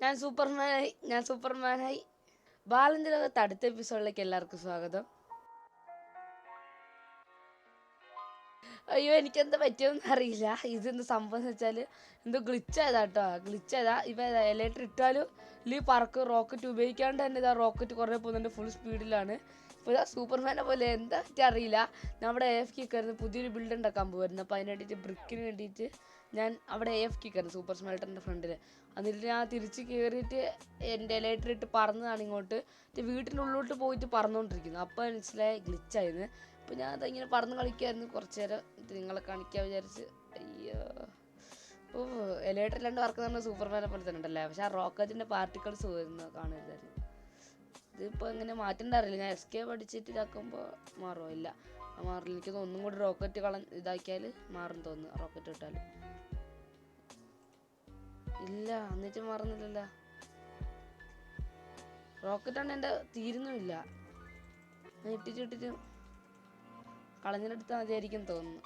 ഞാൻ സൂപ്പർമാനായി. ബാലന്റെ ലോകത്ത് അടുത്ത എപ്പിസോഡിലേക്ക് എല്ലാവർക്കും സ്വാഗതം. അയ്യോ, എനിക്കെന്താ പറ്റിയെന്ന് അറിയില്ല. ഇതെന്ത് സംഭവം എന്ന് വെച്ചാൽ എന്തോ ഗ്ലിച്ചായതാ കേട്ടോ. ഗ്ലിച്ചായതാ. ഇപ്പം എലക്ട്രിക് ഇട്ടാലും ഇല്ലെങ്കിൽ പറക്കും. റോക്കറ്റ് ഉപയോഗിക്കാണ്ട് തന്നെ ഇതാ റോക്കറ്റ് കുറേ പോകുന്നുണ്ട്. ഫുൾ സ്പീഡിലാണ്. ഇപ്പോൾ ഇതാ സൂപ്പർമാനെ പോലെ എന്താ പറ്റി അറിയില്ല. നമ്മുടെ AFK ആയിരുന്നു. പുതിയൊരു ബിൽഡ് ഉണ്ടാക്കാൻ പോകുമായിരുന്നു. അപ്പോൾ അതിന് വേണ്ടിയിട്ട് ബ്രിക്കിന് വേണ്ടിയിട്ട് ഞാൻ അവിടെ AFK ആയിരുന്നു സൂപ്പർ സ്മെൽട്ടറിൻ്റെ ഫ്രണ്ടിൽ. എന്നിട്ട് ഞാൻ തിരിച്ച് കയറിയിട്ട് എൻ്റെ എലക്ട്രിക് ഇട്ട് പറന്നതാണ് ഇങ്ങോട്ട്. വീട്ടിൻ്റെ ഉള്ളിലോട്ട് പോയിട്ട് പറന്നുകൊണ്ടിരിക്കുന്നു. അപ്പോൾ മനസ്സിലായി ഗ്ലിച്ചായിരുന്നു. അപ്പോൾ ഞാൻ അതിങ്ങനെ പറന്ന് കളിക്കുമായിരുന്നു കുറച്ച് നേരം. നിങ്ങളെ കാണിക്കാൻ വിചാരിച്ച്. അയ്യോ, ഓ എലക്ട്രിക് രണ്ട് വർക്ക് നമ്മൾ സൂപ്പർമാനെ പോലെ തന്നെ ഉണ്ടല്ലേ. പക്ഷെ ആ റോക്കറ്റിൻ്റെ പാർട്ടിക്കിൾസ് വരുന്ന കാണരുതായിരുന്നു. ഇതിപ്പോൾ എങ്ങനെ മാറ്റേണ്ടറിയില്ല. ഞാൻ എസ്കേപ്പ് അടിച്ചിട്ട് ഇതാക്കുമ്പോൾ മാറുമോ? ഇല്ല, മാറില്ല. എനിക്കൊന്ന് ഒന്നും കൂടി റോക്കറ്റ് ഇതാക്കിയാൽ മാറും തോന്നുന്നു. റോക്കറ്റ് ഇട്ടാൽ ഇല്ല, എന്നിട്ട് മാറുന്നില്ലല്ലോ. റോക്കറ്റാണ് എൻ്റെ തീരുന്നുമില്ല. ഇട്ടിട്ട് കളഞ്ഞെടുത്താൽ മതിയായിരിക്കും തോന്നുന്നു.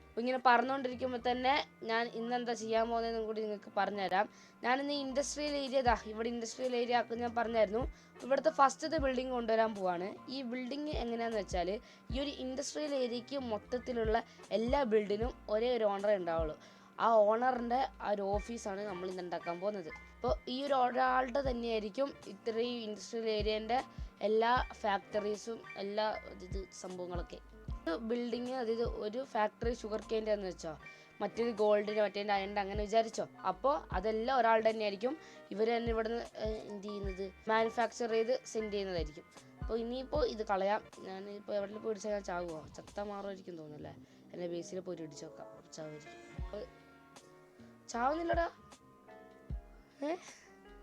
അപ്പോൾ ഇങ്ങനെ പറഞ്ഞുകൊണ്ടിരിക്കുമ്പോൾ തന്നെ ഞാൻ ഇന്നെന്താ ചെയ്യാൻ പോകുന്നതെന്നും കൂടി നിങ്ങൾക്ക് പറഞ്ഞുതരാം. ഞാനിന്ന് ഇൻഡസ്ട്രിയൽ ഏരിയ ഇവിടെ ഇൻഡസ്ട്രിയൽ ഏരിയ ആക്കും ഞാൻ പറഞ്ഞായിരുന്നു. ഇവിടുത്തെ ഫസ്റ്റത്തെ ബിൽഡിംഗ് കൊണ്ടുവരാൻ പോവാണ്. ഈ ബിൽഡിംഗ് എങ്ങനെയാണെന്ന് വെച്ചാൽ ഈ ഒരു ഇൻഡസ്ട്രിയൽ ഏരിയയ്ക്ക് മൊത്തത്തിലുള്ള എല്ലാ ബിൽഡിനും ഒരേ ഒരു ഓണറേ ഉണ്ടാവുള്ളൂ. ആ ഓണറിൻ്റെ ആ ഒരു ഓഫീസാണ് നമ്മൾ ഇന്ന് ഉണ്ടാക്കാൻ പോകുന്നത്. അപ്പോൾ ഈ ഒരു ഒരാളുടെ തന്നെയായിരിക്കും ഇത്രയും ഇൻഡസ്ട്രിയൽ ഏരിയേൻ്റെ എല്ലാ ഫാക്ടറീസും എല്ലാ സംഭവങ്ങളൊക്കെ. ബിൽഡിങ്, അതായത് ഒരു ഫാക്ടറി ഷുഗർ കെയിൻ്റെ എന്ന് വെച്ചോ, മറ്റേത് ഗോൾഡിൻ്റെ, മറ്റേത് അയണിൻ്റെ, അങ്ങനെ വിചാരിച്ചോ. അപ്പോൾ അതെല്ലാം ഒരാളുടെ തന്നെയായിരിക്കും. ഇവർ തന്നെ ഇവിടുന്ന് എന്ത് ചെയ്യുന്നത്, മാനുഫാക്ചർ ചെയ്ത് സെൻഡ് ചെയ്യുന്നതായിരിക്കും. അപ്പോൾ ഇനിയിപ്പോൾ ഇത് കളയാം. ഞാനിപ്പോൾ എവിടെ പോയി ഇടിച്ചാൽ ഞാൻ ചാവുമോ? ചത്ത മാറുമായിരിക്കും തോന്നുന്നല്ലേ. എൻ്റെ ബേസിൽ പോയിട്ട് ഇടിച്ച് നോക്കാം. ചാവുമായിരിക്കും. അപ്പോൾ ചാവുന്നില്ലടാ.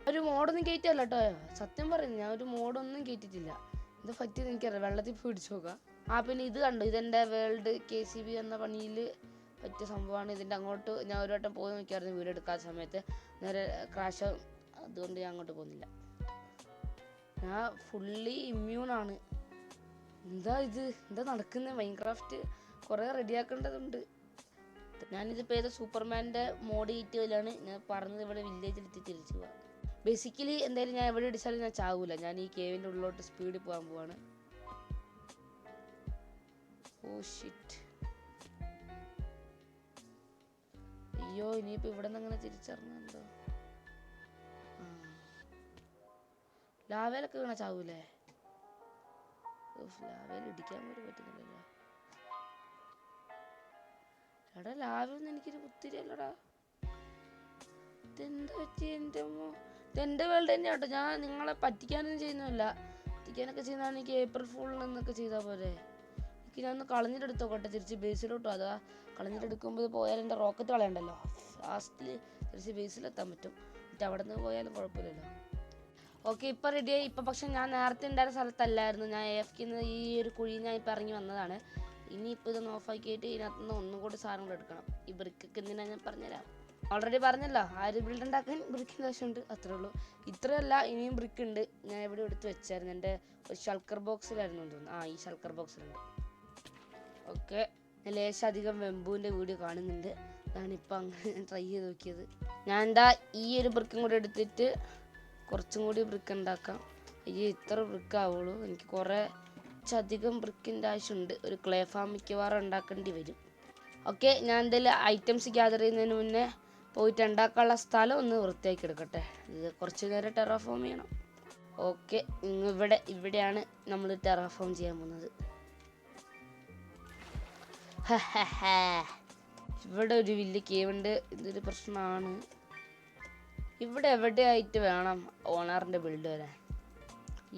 ഒരു മോഡൊന്നും കയറ്റിയല്ല കേട്ടോ. സത്യം പറയുന്നത്, ഞാൻ ഒരു മോഡൊന്നും കയറ്റിയിട്ടില്ല. എന്താ പറ്റിയെന്ന് എനിക്കറിയാം. വെള്ളത്തിൽ പോയി ഇടിച്ച് നോക്കാം. പിന്നെ ഇത് കണ്ടു, ഇതെൻ്റെ വേൾഡ് KCB എന്ന പണിയിൽ പറ്റിയ സംഭവമാണ്. ഇതിൻ്റെ അങ്ങോട്ട് ഞാൻ ഒരു വട്ടം പോയി നോക്കിയായിരുന്നു വീഡിയോ എടുക്കാത്ത സമയത്ത്. നേരെ ക്രാഷ്, അതുകൊണ്ട് ഞാൻ അങ്ങോട്ട് പോകുന്നില്ല. ഞാൻ ഫുള്ളി ഇമ്മ്യൂണാണ്. എന്താ നടക്കുന്നത്? മൈൻക്രാഫ്റ്റ് കുറേ റെഡിയാക്കേണ്ടതുണ്ട്. ഞാനിതിപ്പോൾ ഏതോ സൂപ്പർമാൻ്റെ മോഡ് കയറ്റിയതിലാണ് ഞാൻ പറഞ്ഞത്. ഇവിടെ വില്ലേജിലെത്തി തിരിച്ചു പോവാം. ബേസിക്കലി എന്തായാലും ഞാൻ എവിടെ ഇടിച്ചാലും ഞാൻ ചാവൂല. ഞാൻ ഈ കേവിൻ്റെ ഉള്ളിലോട്ട് സ്പീഡിൽ പോകാൻ പോവാണ്. Oh shit. അയ്യോ, ഇനിയിപ്പോൾ ഇവിടെ നിന്ന് അങ്ങനെ തിരിച്ചറിഞ്ഞോ? ലാവയിലൊക്കെ വീണ ചാവൂലേ? ലാവയിൽ ഇടിക്കാൻ പോലും പറ്റുന്നില്ലല്ലോ. എടാ, ലാവൊന്നും എനിക്കൊരു കുത്തിരിയല്ലടാ. ഇതെന്താ പറ്റി? ഇതെൻ്റെ വേൾഡ് തന്നെയാണ് കേട്ടോ. ഞാൻ നിങ്ങളെ പറ്റിക്കാനൊന്നും ചെയ്യുന്നില്ല. പറ്റിക്കാനൊക്കെ ചെയ്യുന്നതാണ്. എനിക്ക് ഏപ്രിൽ ഫൂളിൽ നിന്നൊക്കെ ചെയ്താൽ പോലെ. ഞാനൊന്ന് കളഞ്ഞിട്ടെടുത്തോട്ടെ തിരിച്ച് ബേസിലോട്ടോ. അതാ കളഞ്ഞിട്ടെടുക്കുമ്പോൾ പോയാൽ എൻ്റെ റോക്കറ്റ് കളയണ്ടല്ലോ. ലാസ്റ്റിൽ തിരിച്ച് ബേസിലെത്താൻ പറ്റും. എന്നിട്ട് അവിടെ നിന്ന് പോയാലും കുഴപ്പമില്ലല്ലോ. ഓക്കെ, ഇപ്പം റെഡിയായി. ഇപ്പം പക്ഷെ ഞാൻ നേരത്തെ ഉണ്ടായിരുന്ന സ്ഥലത്തല്ലായിരുന്നു. ഞാൻ AFK ഈ ഒരു കുഴി ഞാൻ ഇപ്പം ഇറങ്ങി വന്നതാണ്. ഇനിയിപ്പോൾ ഇതൊന്ന് ഓഫാക്കിയിട്ട് ഇതിനകത്തുനിന്ന് ഒന്നും കൂടി സാധനങ്ങൾ എടുക്കണം. ഈ ബ്രിക്കൊക്കെ എന്തിനാ ഞാൻ പറഞ്ഞുതരാം. ഓൾറെഡി പറഞ്ഞല്ലോ, ആ ഒരു ബിൽഡ് ഉണ്ടാക്കാൻ ബ്രിക്കിൻ്റെ ആവശ്യമുണ്ട്, അത്രേ ഉള്ളൂ. ഇത്രയല്ല, ഇനിയും ബ്രിക്ക് ഉണ്ട്. ഞാൻ ഇവിടെ എടുത്ത് വെച്ചായിരുന്നു. എൻ്റെ ഒരു ഷൾക്കർ ബോക്സിലായിരുന്നു തോന്നുന്നു. ഈ ഷൾക്കർ ബോക്സിലുണ്ട്. ഓക്കെ, ലേശധികം വെമ്പൂൻ്റെ വീഡിയോ കാണുന്നുണ്ട്. അതാണിപ്പോൾ അങ്ങനെ ട്രൈ ചെയ്ത് നോക്കിയത്. ഞാൻ എന്താ ഈ ഒരു ബ്രിക്കും കൂടി എടുത്തിട്ട് കുറച്ചും കൂടി ബ്രിക്ക് ഉണ്ടാക്കാം. ഇത്ര ബ്രിക്ക് ആവുള്ളൂ. എനിക്ക് കുറച്ചധികം ബ്രിക്കിൻ്റെ ആവശ്യമുണ്ട്. ഒരു ക്ലേ ഫാം മിക്കവാറും ഉണ്ടാക്കേണ്ടി വരും. ഓക്കെ, ഞാൻ എന്തായാലും ഐറ്റംസ് ഗ്യാദർ ചെയ്യുന്നതിന് മുന്നേ പോയിട്ട് ഉണ്ടാക്കാനുള്ള സ്ഥലം ഒന്ന് വൃത്തിയാക്കി എടുക്കട്ടെ. ഇത് കുറച്ച് നേരം ടെറാഫോം ചെയ്യണം. ഓക്കെ, ഇവിടെയാണ് നമ്മൾ ടെറാഫോം ചെയ്യാൻ പോകുന്നത്. ഇവിടെ ഒരു വലിയ കേവുണ്ട്. ഇതൊരു പ്രശ്നമാണ്. ഇവിടെ എവിടെയായിട്ട് വേണം ഓണറിൻ്റെ ബിൽഡ് വരാൻ.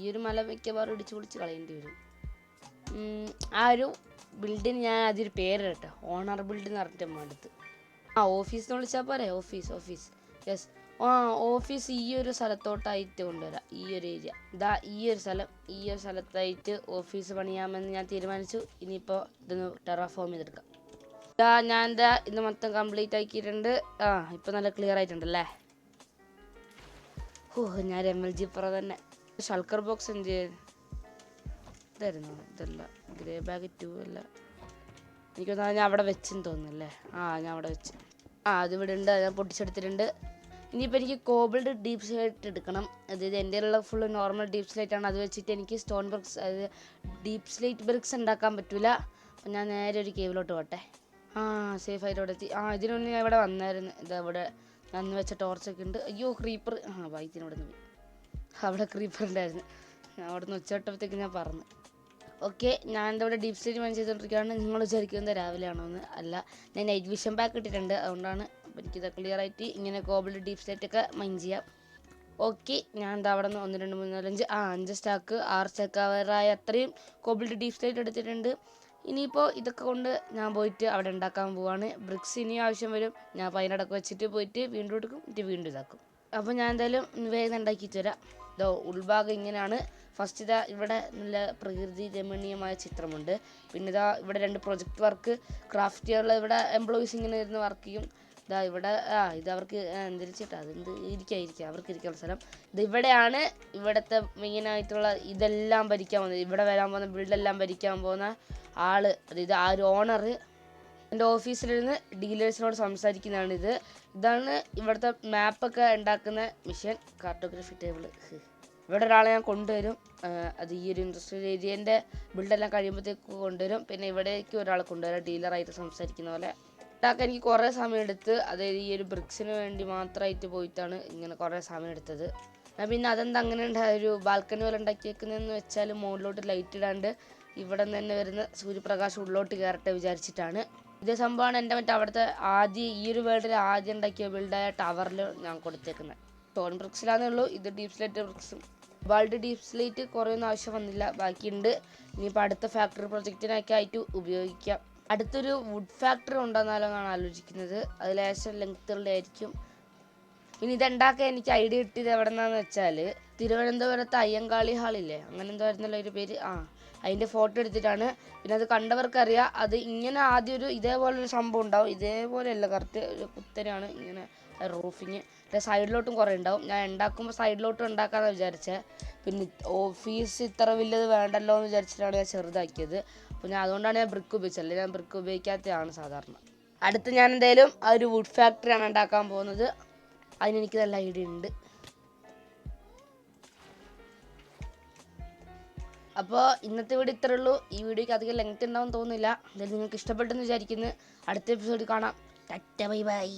ഈ ഒരു മല മിക്കവാറും ഇടിച്ചു പൊളിച്ച് കളയേണ്ടി വരും. ആ ഒരു ബിൽഡിന് ഞാൻ അതൊരു പേര് കേട്ടോ, ഓണർ ബിൽഡ് എന്ന് പറഞ്ഞിട്ട് അടുത്ത്. ഓഫീസ് എന്ന് വിളിച്ചാൽ പോരെ. Office yes. ഓഫീസ് ഈ ഒരു സ്ഥലത്തോട്ടായിട്ട് കൊണ്ടുവരാം. ഈ ഒരു ഏരിയ ഈ ഒരു സ്ഥലത്തായിട്ട് ഓഫീസ് പണിയാമെന്ന് ഞാൻ തീരുമാനിച്ചു. ഇനിയിപ്പോൾ ഇതൊന്ന് ടെറാഫോം ചെയ്തെടുക്കാം. ഞാൻ ഇത് മൊത്തം കംപ്ലീറ്റ് ആക്കിയിട്ടുണ്ട്. ഇപ്പോൾ നല്ല ക്ലിയർ ആയിട്ടുണ്ടല്ലേ. ഞാൻ MLG Pro തന്നെ. ഷൾക്കർ ബോക്സ് എന്ത് ഇതായിരുന്നു? ഇതല്ല, ഗ്രേ ബാഗ് 2 അല്ല. എനിക്കൊന്നാ ഞാൻ അവിടെ വെച്ചെന്ന് തോന്നുന്നല്ലേ. ഞാൻ അവിടെ വെച്ച്. അതിവിടെ ഉണ്ട്. ഞാൻ പൊട്ടിച്ചെടുത്തിട്ടുണ്ട്. ഇനിയിപ്പോൾ എനിക്ക് കോബിൾഡ് ഡീപ്പ് സ്ലേറ്റ് എടുക്കണം. അതായത് എൻ്റെ ഉള്ള ഫുള്ള് നോർമൽ ഡീപ്പ് സ്ലേറ്റ് ആണ്. അത് വെച്ചിട്ട് എനിക്ക് സ്റ്റോൺ ബ്രിക്സ്, അതായത് ഡീപ്പ് സ്ലേറ്റ് ബ്രിക്സ് ഉണ്ടാക്കാൻ പറ്റില്ല. അപ്പം ഞാൻ നേരെ ഒരു കേവിലോട്ട് പോട്ടെ. സേഫ് ആയിട്ട് ഇവിടെ എത്തി. ഇതിനു മുന്നേ ഞാൻ ഇവിടെ വന്നായിരുന്നു. ഇതാ ഇവിടെ ഞാൻ വെച്ച ടോർച്ചൊക്കെ ഉണ്ട്. അയ്യോ ക്രീപ്പർ, വൈദ്യനോട് നിന്ന് പോയി. അവിടെ ക്രീപ്പർ ഉണ്ടായിരുന്നു. ഞാൻ അവിടെ നിന്ന് ഉച്ചവട്ടത്തേക്ക് ഞാൻ പറഞ്ഞു. ഓക്കെ, ഞാൻ എന്താ ഇവിടെ ഡീപ്പ് സ്ലേറ്റ് മൈൻ ചെയ്തുകൊണ്ടിരിക്കുകയാണ്. നിങ്ങൾ വിചാരിക്കുന്നത് രാവിലെ ആണോ എന്ന്? അല്ല, ഞാൻ നൈറ്റ് വിഷൻ പാക്ക് ഇട്ടിട്ടുണ്ട്. അതുകൊണ്ടാണ് എനിക്കിത് ക്ലിയർ ആയിട്ട് ഇങ്ങനെ കോബിൾഡ് ഡീപ്പ് സ്ലേറ്റ് ഒക്കെ മൈൻ ചെയ്യാം. ഓക്കെ, ഞാൻ എന്താ അവിടെ നിന്ന് 1 2 3 4 5 സ്റ്റാക്ക് 6 സ്റ്റാക്ക് അവരായ അത്രയും കോബിൾഡ് ഡീപ്പ് സ്ലേറ്റ് എടുത്തിട്ടുണ്ട്. ഇനിയിപ്പോൾ ഇതൊക്കെ കൊണ്ട് ഞാൻ പോയിട്ട് അവിടെ ഉണ്ടാക്കാൻ പോവാണ്. ബ്രിക്സ് ഇനി ആവശ്യം വരും. ഞാൻ അപ്പോൾ അതിനടക്ക് വെച്ചിട്ട് പോയിട്ട് വീണ്ടും എടുക്കും, എന്നിട്ട് വീണ്ടും ഇതാക്കും. അപ്പോൾ ഞാൻ എന്തായാലും വേഗം ഉണ്ടാക്കിയിട്ട് വരാം. ഇതോ ഉൾഭാഗം ഇങ്ങനെയാണ്. ഫസ്റ്റ് ഇതാ ഇവിടെ നല്ല പ്രകൃതി രമണീയമായ ചിത്രമുണ്ട്. പിന്നെ ഇതാ ഇവിടെ 2 പ്രൊജക്റ്റ് വർക്ക് ക്രാഫ്റ്റ് ചെയ്യാനുള്ള ഇവിടെ എംപ്ലോയീസ് ഇങ്ങനെ ഇരുന്ന് വർക്ക് ചെയ്യും. ഇതാ ഇവിടെ ഇത് അവർക്ക് എന്തിരിച്ചിട്ടാ അതെന്ത് ഇരിക്കാം അവർക്ക് ഇരിക്കാനുള്ള സ്ഥലം. ഇത് ഇവിടെയാണ് ഇവിടുത്തെ മെയിനായിട്ടുള്ള ഇതെല്ലാം ഭരിക്കാൻ പോകുന്നത്. ഇവിടെ വരാൻ പോകുന്ന ബിൽഡെല്ലാം ഭരിക്കാൻ പോകുന്ന ആള്, അതായത് ആ ഒരു ഓണർ എൻ്റെ ഓഫീസിലിരുന്ന് ഡീലേഴ്സിനോട് സംസാരിക്കുന്നതാണ്. ഇതാണ് ഇവിടുത്തെ മാപ്പൊക്കെ ഉണ്ടാക്കുന്ന മിഷൻ, കാർട്ടോഗ്രഫി ടേബിൾ. ഇവിടെ ഒരാളെ ഞാൻ കൊണ്ടുവരും. അത് ഈ ഒരു ഇൻഡസ്ട്രിയൽ ഏരിയേൻ്റെ ബിൽഡെല്ലാം കഴിയുമ്പോഴത്തേക്ക് കൊണ്ടുവരും. പിന്നെ ഇവിടേക്ക് ഒരാളെ കൊണ്ടുവരാം, ഡീലറായിട്ട് സംസാരിക്കുന്ന പോലെ. ഉണ്ടാക്കാൻ എനിക്ക് കുറേ സമയം എടുത്ത്, അതായത് ഈ ഒരു ബ്രിക്സിന് വേണ്ടി മാത്രമായിട്ട് പോയിട്ടാണ് ഇങ്ങനെ കുറേ സമയം എടുത്തത്. പിന്നെ അതെന്താ അങ്ങനെ ഒരു ബാൽക്കണി പോലെ ഉണ്ടാക്കിയേക്കുന്നതെന്ന് വെച്ചാൽ മുകളിലോട്ട് ലൈറ്റ് ഇടാണ്ട് ഇവിടെ നിന്ന് തന്നെ വരുന്ന സൂര്യപ്രകാശം ഉള്ളിലോട്ട് കയറട്ടെ വിചാരിച്ചിട്ടാണ്. ഇതേ സംഭവമാണ് എൻ്റെ അവിടുത്തെ ഈ ഒരു വേൾഡിൽ ആദ്യം ഉണ്ടാക്കിയ ബിൽഡായ ടവറിൽ ഞാൻ കൊടുത്തേക്കുന്നത്. സ്റ്റോൺ ബ്രിക്സിലാന്നേ ഉള്ളൂ. ഇത് ഡീപ്പ് സ്ലേറ്റ് ബ്രിക്സും. ബാൾഡ് ഡീപ്പ് സ്ലേറ്റ് കുറേ ഒന്നും ആവശ്യം വന്നില്ല, ബാക്കിയുണ്ട്. ഇനിയിപ്പോൾ അടുത്ത ഫാക്ടറി പ്രൊജക്റ്റിനൊക്കെ ആയിട്ട് ഉപയോഗിക്കാം. അടുത്തൊരു വുഡ് ഫാക്ടറി ഉണ്ടെന്നാലോ എന്നാണ് ആലോചിക്കുന്നത്. അത് ലേശം ലെങ്ത്തുകളുടെ ആയിരിക്കും. പിന്നെ ഇതുണ്ടാക്കാൻ എനിക്ക് ഐഡിയ കിട്ടിയത് എവിടെ നിന്നാന്ന് വെച്ചാൽ തിരുവനന്തപുരത്ത് അയ്യങ്കാളി ഹാളില്ലേ, അങ്ങനെ എന്തോ ആയിരുന്നല്ലോ ഒരു പേര്. അതിൻ്റെ ഫോട്ടോ എടുത്തിട്ടാണ്. പിന്നെ അത് കണ്ടവർക്കറിയാം. അത് ഇങ്ങനെ ആദ്യം ഇതേപോലൊരു സംഭവം ഉണ്ടാവും. ഇതേപോലെയല്ല, കറക്റ്റ് ഒരു കുത്തനെയാണ് ഇങ്ങനെ റൂഫിങ്. സൈഡിലോട്ടും കുറേ ഉണ്ടാവും. ഞാൻ ഉണ്ടാക്കുമ്പോൾ സൈഡിലോട്ടും ഉണ്ടാക്കാമെന്ന് വിചാരിച്ചത്. പിന്നെ ഓഫീസ് ഇത്ര വലിയത് വേണ്ടല്ലോ എന്ന് വിചാരിച്ചിട്ടാണ് ഞാൻ ചെറുതാക്കിയത്. അപ്പോൾ അതുകൊണ്ടാണ് ഞാൻ ബ്രിക്ക് ഉപയോഗിച്ചത്. അല്ലെങ്കിൽ ഞാൻ ബ്രിക്ക് ഉപയോഗിക്കാത്തതാണ് സാധാരണ. അടുത്ത് ഞാൻ എന്തായാലും ആ ഒരു വുഡ് ഫാക്ടറിയാണ് ഉണ്ടാക്കാൻ പോകുന്നത്. അതിനെനിക്ക് നല്ല ഐഡിയ ഉണ്ട്. അപ്പോൾ ഇന്നത്തെ വീഡിയോ ഇത്രേ ഉള്ളൂ. ഈ വീഡിയോയ്ക്ക് അധികം ലെങ്ത് ഉണ്ടാവും തോന്നുന്നില്ല. എന്തായാലും നിങ്ങൾക്ക് ഇഷ്ടപ്പെട്ടെന്ന് വിചാരിക്കുന്നു. അടുത്ത എപ്പിസോഡിൽ കാണാം. Tata bye bye.